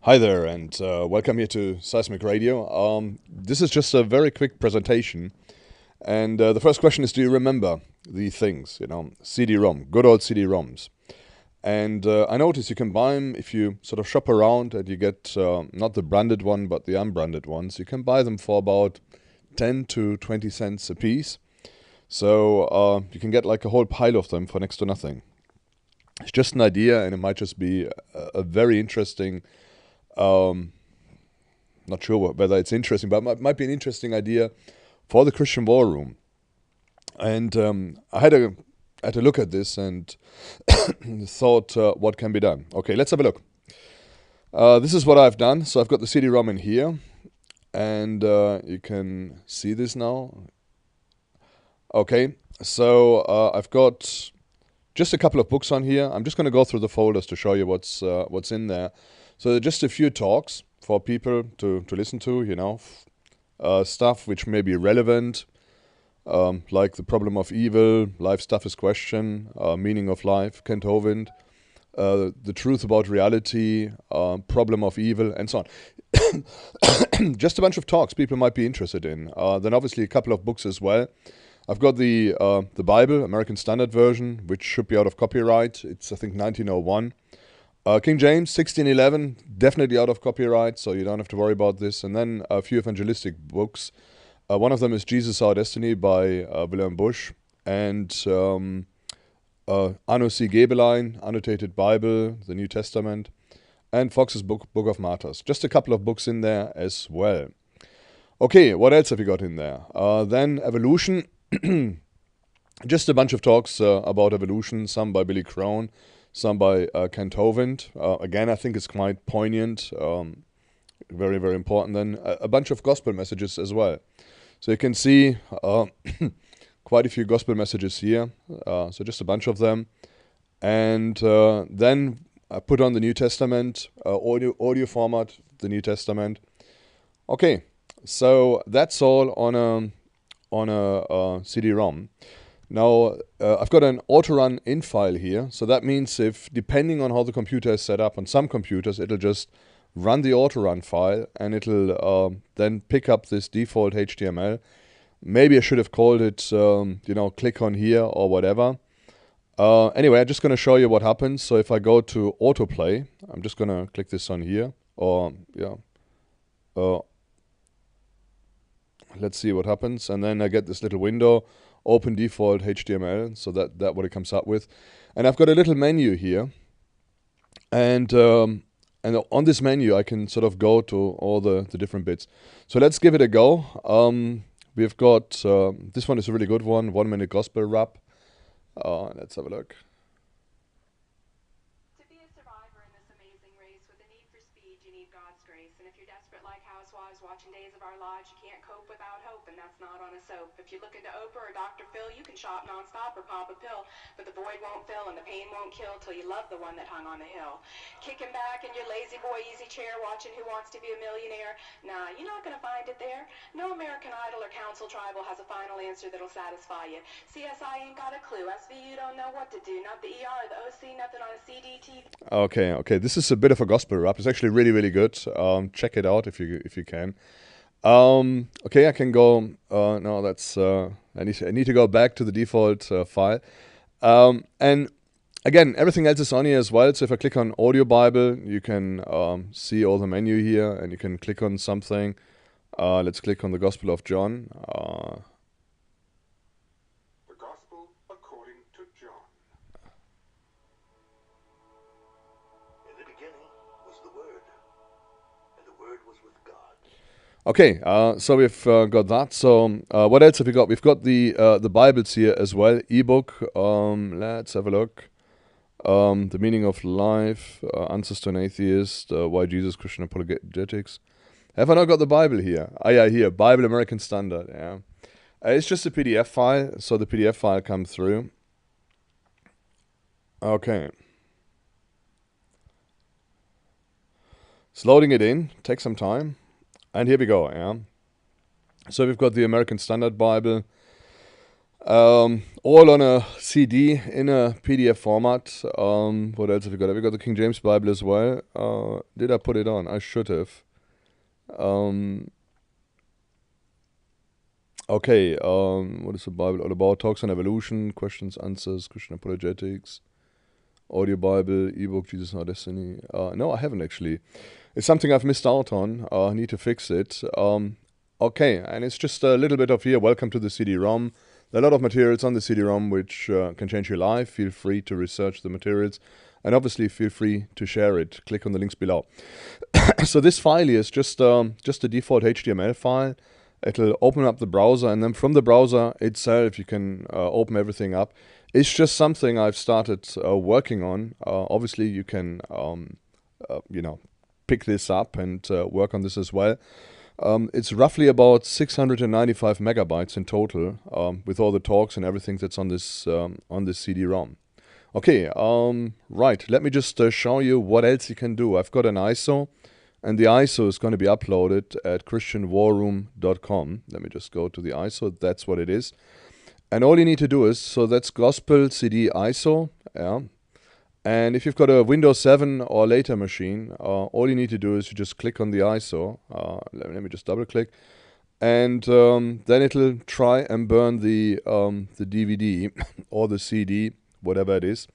Hi there, and welcome here to Seismic Radio. This is just a very quick presentation, and the first question is: do you remember the things? CD-ROM, good old CD-ROMs. And I noticed you can buy them if you sort of shop around, and you get not the branded one, but the unbranded ones. You can buy them for about 10 to 20 cents a piece. So you can get like a whole pile of them for next to nothing. It's just an idea, and it might just be a very interesting. Not sure whether it's interesting, but it might be an interesting idea for the Christian War Room. And I had a look at this and thought, what can be done? Okay, let's have a look. This is what I've done. So I've got the CD-ROM in here, and you can see this now. Okay, so I've got just a couple of books on here. I'm just going to go through the folders to show you what's in there. So just a few talks for people to listen to, stuff which may be relevant, like The Problem of Evil, Life Stuff is Question, Meaning of Life, Kent Hovind, The Truth About Reality, Problem of Evil, and so on. Just a bunch of talks people might be interested in. Then obviously a couple of books as well. I've got the Bible, American Standard Version, which should be out of copyright. It's, I think, 1901. King James, 1611, definitely out of copyright, so you don't have to worry about this. And then a few evangelistic books. One of them is Jesus Our Destiny by William Bush. And Anno C. Gebelein, Annotated Bible, the New Testament. And Fox's Book of Martyrs. Just a couple of books in there as well. Okay, what else have you got in there? Then Evolution. Just a bunch of talks about evolution, some by Billy Crone, some by Kent Hovind. Again, I think it's quite poignant, very, very important. Then a bunch of gospel messages as well. So you can see quite a few gospel messages here, so just a bunch of them. And then I put on the New Testament, audio format, the New Testament. Okay, so that's all on a CD-ROM. Now, I've got an auto-run in file here, so that means if, depending on how the computer is set up, on some computers it'll just run the auto-run file and it'll then pick up this default HTML. Maybe I should have called it, click on here or whatever. Anyway, I'm just going to show you what happens. So if I go to autoplay, I'm just going to click this on here, let's see what happens, and then I get this little window, open default HTML, so that what it comes up with. And I've got a little menu here, and on this menu I can sort of go to all the different bits. So let's give it a go. We've got, this one is a really good one, 1 minute gospel rap. Let's have a look. To be a survivor in this amazing race with a need for speed, you need God's grace. And if you're desperate like housewives watching Days of Our Lives, you can't cope without hope, and that's not on a soap. If you look into Oprah or Dr. Phil, you can shop nonstop or pop a pill, but the void won't fill and the pain won't kill till you love the one that hung on the hill. Kicking back in your lazy boy easy chair, watching Who Wants to Be a Millionaire. Nah, you're not gonna find it there. No American Idol or Council Tribal has a final answer that'll satisfy you. CSI ain't got a clue. SVU don't know what to do. Not the ER, the OC, nothing on a CD, TV. Okay. This is a bit of a gospel rap. It's actually really, really good. Check it out if you can. Okay, I can go. No, that's. I need to go back to the default file. And again, everything else is on here as well. So if I click on Audio Bible, you can see all the menu here, and you can click on something. Let's click on the Gospel of John. The Gospel according to John. In the beginning was the Word, and the Word was with God. Okay, so we've got that. So what else have we got? We've got the Bibles here as well, ebook. Let's have a look. The Meaning of Life, Answers to an Atheist, Why Jesus, Christian Apologetics. Have I not got the Bible here? Yeah, here, Bible American Standard. Yeah, it's just a PDF file, so the PDF file comes through. Okay. It's loading it in. Takes some time. And here we go, yeah. So we've got the American Standard Bible. All on a CD in a PDF format. What else have we got? Have we got the King James Bible as well? Did I put it on? I should have. Okay, what is the Bible all about? Talks on evolution, questions, answers, Christian apologetics, audio Bible, ebook, Jesus Our Destiny. No, I haven't actually. It's something I've missed out on. I need to fix it. Okay, and it's just a little bit of here. Welcome to the CD-ROM. There are a lot of materials on the CD-ROM which can change your life. Feel free to research the materials. And obviously, feel free to share it. Click on the links below. So this file here is just a default HTML file. It'll open up the browser, and then from the browser itself, you can open everything up. It's just something I've started working on. Obviously, you can, pick this up and work on this as well. It's roughly about 695 megabytes in total, with all the talks and everything that's on this CD-ROM. Okay, right. Let me just show you what else you can do. I've got an ISO, and the ISO is going to be uploaded at christianwarroom.com. Let me just go to the ISO. That's what it is. And all you need to do is, so that's Gospel CD ISO, yeah. And if you've got a Windows 7 or later machine, all you need to do is you just click on the ISO. Let me just double click. And then it'll try and burn the DVD or the CD, whatever it is.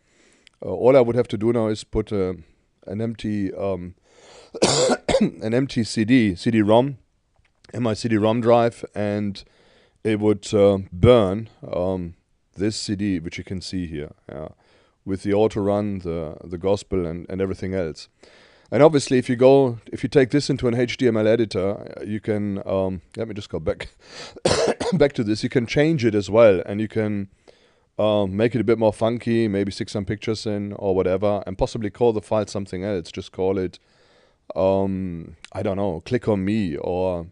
All I would have to do now is put an empty an empty CD-ROM in my CD-ROM drive, and it would burn this CD, which you can see here, with the auto run, the gospel, and everything else. And obviously, if you take this into an HTML editor, you can let me just go back back to this. You can change it as well, and you can make it a bit more funky, maybe stick some pictures in or whatever, and possibly call the file something else. Just call it, I don't know, click on me, or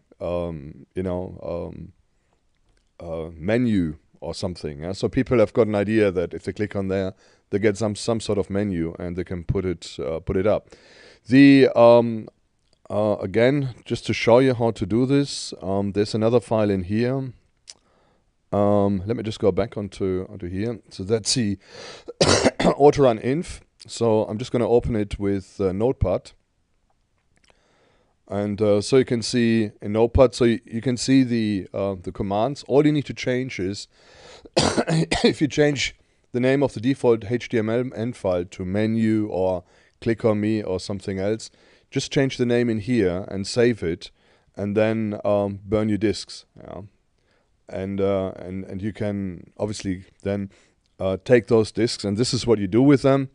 menu or something. Yeah? So people have got an idea that if they click on there, they get some sort of menu, and they can put it up. The again, just to show you how to do this, there's another file in here. Let me just go back onto here. So that's the autorun inf. So I'm just going to open it with Notepad. And so you can see in Notepad, so you can see the commands. All you need to change is, if you change the name of the default HTML end file to menu or click on me or something else, just change the name in here and save it, and then burn your disks. Yeah. And you can obviously then take those disks, and this is what you do with them.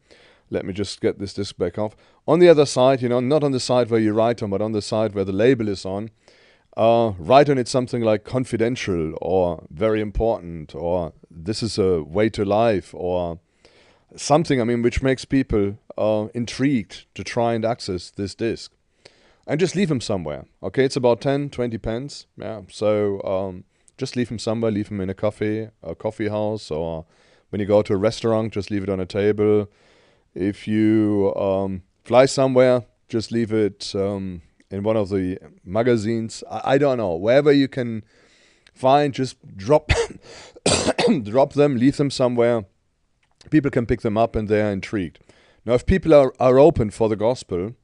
Let me just get this disk back off. On the other side, not on the side where you write on, but on the side where the label is on, write on it something like confidential or very important, or this is a way to life, or something, which makes people intrigued to try and access this disk. And just leave them somewhere. Okay, it's about 10, 20 pence. Yeah, so just leave them somewhere. Leave them in a coffee house, or when you go to a restaurant, just leave it on a table. If you fly somewhere, just leave it in one of the magazines. I don't know. Wherever you can find, just drop drop them, leave them somewhere. People can pick them up, and they're intrigued. Now, if people are open for the gospel,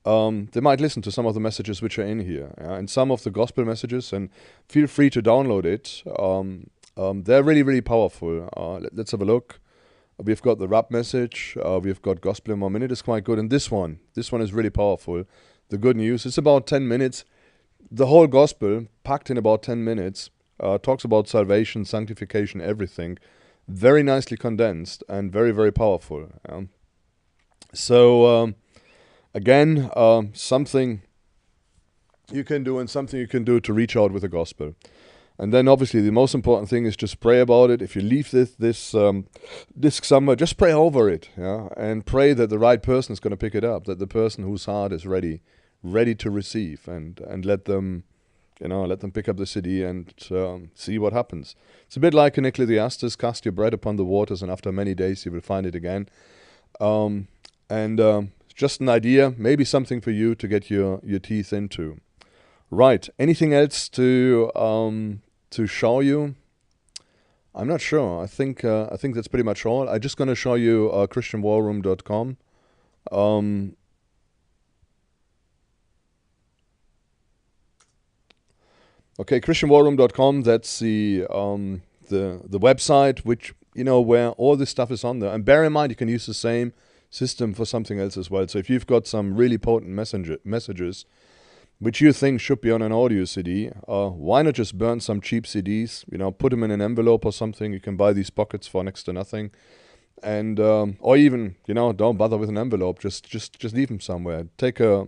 they might listen to some of the messages which are in here, and some of the gospel messages, and feel free to download it. They're really, really powerful. Let's have a look. We've got the rap message. We've got gospel in 1 minute. It's quite good. And this one is really powerful. The good news. It's about 10 minutes. The whole gospel, packed in about 10 minutes, talks about salvation, sanctification, everything. Very nicely condensed and very, very powerful. So, again, something you can do, and something you can do to reach out with the gospel. And then obviously the most important thing is just pray about it. If you leave this disc somewhere, just pray over it, and pray that the right person is going to pick it up, that the person whose heart is ready to receive, and let them pick up the CD and see what happens. It's a bit like in Ecclesiastes: cast your bread upon the waters, and after many days you will find it again. Just an idea, maybe something for you to get your teeth into. Right. Anything else to show you? I'm not sure. I think that's pretty much all. I'm just going to show you christianwarroom.com. Okay, christianwarroom.com. That's the website, which where all this stuff is on there. And bear in mind, you can use the same system for something else as well. So if you've got some really potent messages which you think should be on an audio CD, why not just burn some cheap CDs? Put them in an envelope or something. You can buy these pockets for next to nothing, and or even don't bother with an envelope. Just leave them somewhere. Take a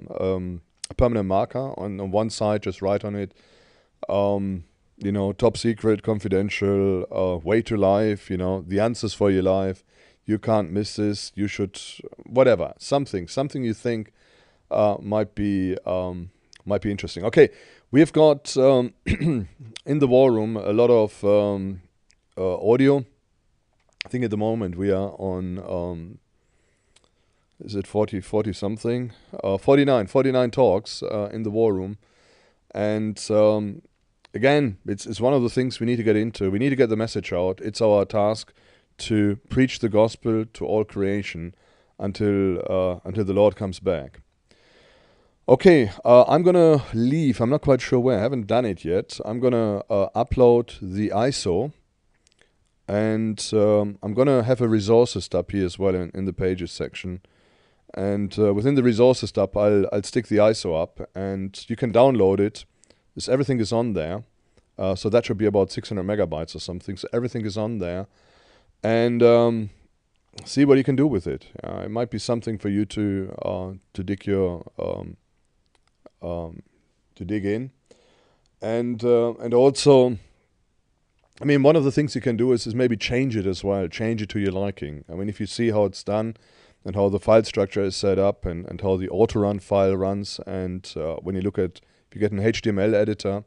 permanent marker on one side. Just write on it. Top secret, confidential, way to life, the answers for your life. You can't miss this. You should, whatever, something you think might be interesting. Okay, we've got in the war room a lot of audio. I think at the moment we are on is it 40 something, 49 talks in the war room, and again, it's one of the things we need to get into. We need to get the message out. It's our task to preach the gospel to all creation until the Lord comes back. Okay, I'm gonna leave. I'm not quite sure where. I haven't done it yet. I'm gonna upload the ISO, and I'm gonna have a resources tab here as well in the pages section. And within the resources tab, I'll stick the ISO up, and you can download it. Everything is on there, so that should be about 600 megabytes or something. So everything is on there, and see what you can do with it. It might be something for you to dig in, and also, I mean, one of the things you can do is maybe change it as well. Change it to your liking. I mean, if you see how it's done and how the file structure is set up and how the autorun file runs, and when you look at, if you get an HTML editor,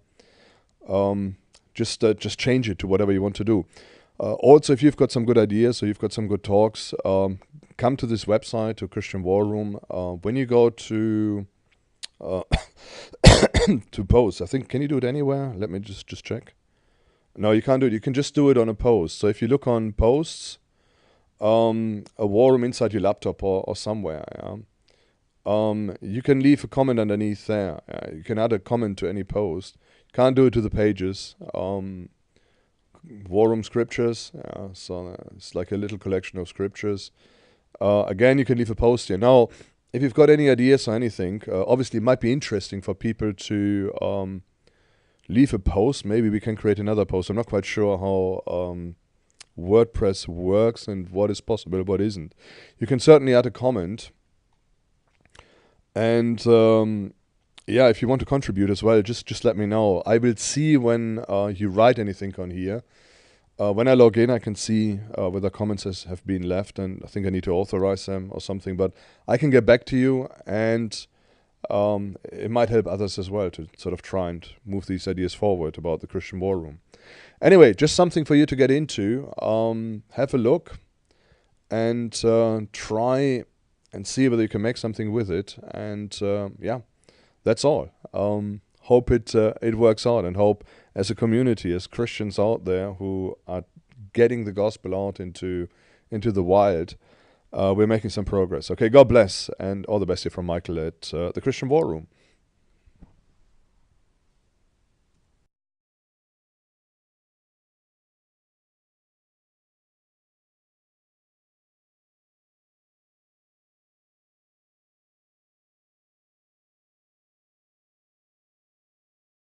just change it to whatever you want to do. Also, if you've got some good ideas or you've got some good talks, come to this website, to Christian War Room. When you go to to post, I think, can you do it anywhere? Let me just check. No, you can't do it. You can just do it on a post. So if you look on posts, a war room inside your laptop or somewhere, you can leave a comment underneath there. You can add a comment to any post. Can't do it to the pages. War room scriptures. So it's like a little collection of scriptures. Again, you can leave a post here. Now, if you've got any ideas or anything, obviously it might be interesting for people to leave a post. Maybe we can create another post. I'm not quite sure how WordPress works and what is possible, what isn't. You can certainly add a comment. And if you want to contribute as well, just let me know. I will see when you write anything on here. When I log in, I can see whether comments have been left, and I think I need to authorize them or something. But I can get back to you, and it might help others as well to sort of try and move these ideas forward about the Christian War Room. Anyway, just something for you to get into. Have a look and try and see whether you can make something with it. And that's all. Hope it works out, and hope as a community, as Christians out there who are getting the gospel out into the wild, we're making some progress. Okay, God bless, and all the best here from Michael at the Christian War Room.